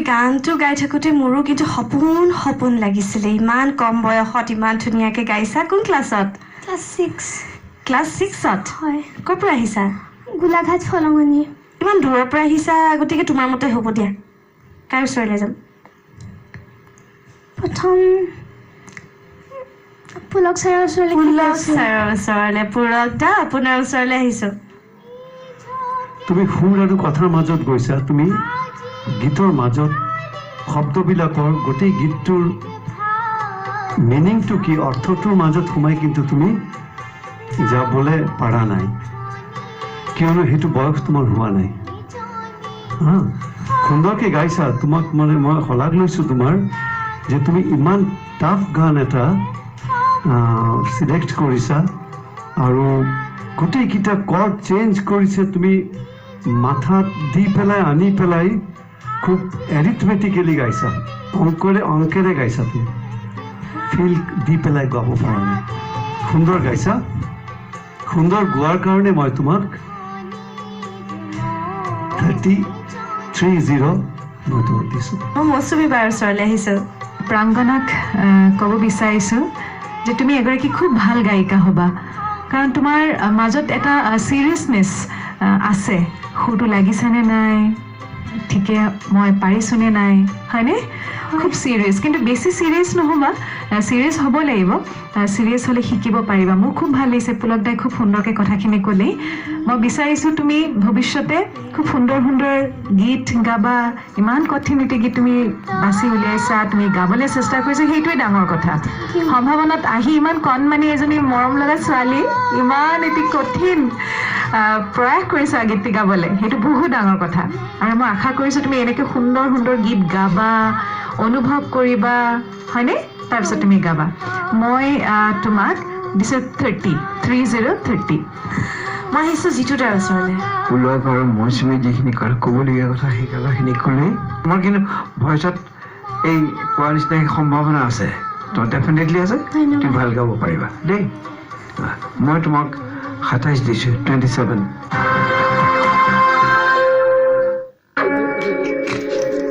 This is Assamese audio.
গানটো গাই থাকোঁতে মোৰো কিন্তু সপোন সপোন লাগিছিলে ইমান কম বয়সত ইমান ধুনীয়াকৈ গাইছা কোন ক্লাছত ক্লাছ 6 ক্লাছ 6ত হয় ক'ৰ পৰা আহিছা গোলাঘাট ফলঙনি ইমান দূৰৰ পৰা আহিছা গতিকে তোমাৰ মতে হ'ব দিয়া কাৰ ওচৰলৈ যাম প্ৰথম পুলক ছাৰৰ ওচৰলৈ পুৰক দা আপোনাৰ ওচৰলৈ আহিছোঁ তুমি সুৰ আৰু কথাৰ মাজত গৈছা তুমি গীতৰ মাজত শব্দবিলাকৰ গোটেই গীতটোৰ মিনিংটো কি অৰ্থটোৰ মাজত সোমাই কিন্তু তুমি যাবলৈ পাৰা নাই কিয়নো সেইটো বয়স তোমাৰ হোৱা নাই সুন্দৰকৈ গাইছা তোমাক মানে মই শলাগ লৈছোঁ তোমাৰ যে তুমি ইমান টাফ গান এটা চিলেক্ট কৰিছা আৰু গোটেইকেইটা কৰ্ড চেঞ্জ কৰিছে তুমি মাথাত দি পেলাই আনি পেলাই খুব এৰিথমেটিকেলি গাইছা অংকেৰে গাইছা তুমি ফিল দি পেলাই গাব পৰা নাই সুন্দৰ গাইছা সুন্দৰ গোৱাৰ কাৰণে মই তোমাক 33-0 মই তোমাক দিছোঁ মই মৌচুমী বাৰ ওচৰলৈ আহিছোঁ প্ৰাংগনক ক'ব বিচাৰিছোঁ যে তুমি এগৰাকী খুব ভাল গায়িকা হ'বা কাৰণ তোমাৰ মাজত এটা চিৰিয়াছনেছ আছে সুৰটো লাগিছেনে নাই ঠিকে মই পাৰিছোঁনে নাই হয়নে খুব চিৰিয়াছ কিন্তু বেছি চিৰিয়াছ নহ'বা চিৰিয়াছ হ'ব লাগিব চিৰিয়াছ হ'লে শিকিব পাৰিবা মোৰ খুব ভাল লাগিছে পুলক দাই খুব সুন্দৰকৈ কথাখিনি ক'লেই মই বিচাৰিছোঁ তুমি ভৱিষ্যতে খুব সুন্দৰ সুন্দৰ গীত গাবা ইমান কঠিনটি গীত তুমি বাছি উলিয়াইছা তুমি গাবলৈ চেষ্টা কৰিছা সেইটোৱে ডাঙৰ কথা সম্ভাৱনাত আহি ইমান কণমানি এজনী মৰম লগা ছোৱালী ইমান এটি কঠিন প্ৰয়াস কৰিছা গীতটি গাবলৈ সেইটো বহুত ডাঙৰ কথা আৰু মই আশা কৰিছোঁ তুমি এনেকৈ সুন্দৰ সুন্দৰ গীত গাবা অনুভৱ কৰিবা হয়নে তাৰপিছত তুমি গাবা মই তোমাক দিছোঁ 30 মই আহিছোঁ জিতু দাৰ ওচৰলৈ পুলক আৰু মৌচুমী যিখিনি ক'বলগীয়া কথা সেই কথাখিনি ক'লেই তোমাৰ কিন্তু ভইচত এই কোৱাৰ নিচিনা সম্ভাৱনা আছে তোমাৰ ডেফিনেটলি আছে তুমি ভাল গাব পাৰিবা দেই মই তোমাক 27 দিছোঁ 27